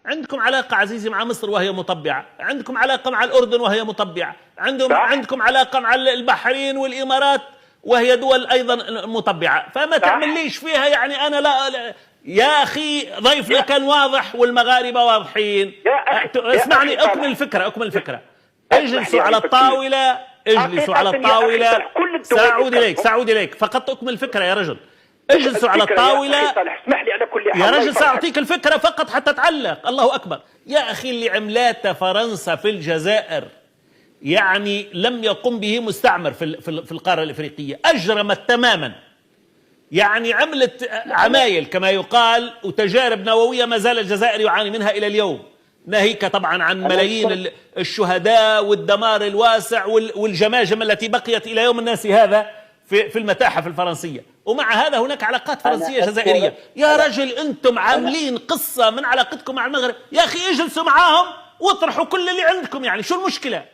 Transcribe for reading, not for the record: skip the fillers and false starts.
عندكم علاقة عزيزي مع مصر وهي مطبعة، عندكم علاقة مع الأردن وهي مطبعة، عندكم علاقة مع البحرين والإمارات وهي دول أيضا مطبعة، فما تعمليش فيها يعني أنا لا يا أخي ضيفنا كان واضح والمغاربة واضحين. اسمعني أكمل الفكرة. اجلسوا على الطاولة، سأعود إليك فقط أكمل الفكرة يا رجل. اجلسوا على الطاولة يا رجل، سأعطيك الفكرة فقط حتى تعلق. الله أكبر يا أخي، اللي عملاته فرنسا في الجزائر يعني لم يقم به مستعمر في القارة الإفريقية، أجرمت تماما، يعني عملت عمايل كما يقال وتجارب نووية ما زال الجزائر يعاني منها إلى اليوم، ناهيك طبعا عن ملايين الشهداء والدمار الواسع والجماجم التي بقيت إلى يوم الناس هذا في المتاحف الفرنسية. ومع هذا هناك علاقات فرنسية جزائرية. يا رجل أنتم عاملين قصة من علاقتكم مع المغرب، يا أخي اجلسوا معاهم واطرحوا كل اللي عندكم، يعني شو المشكلة؟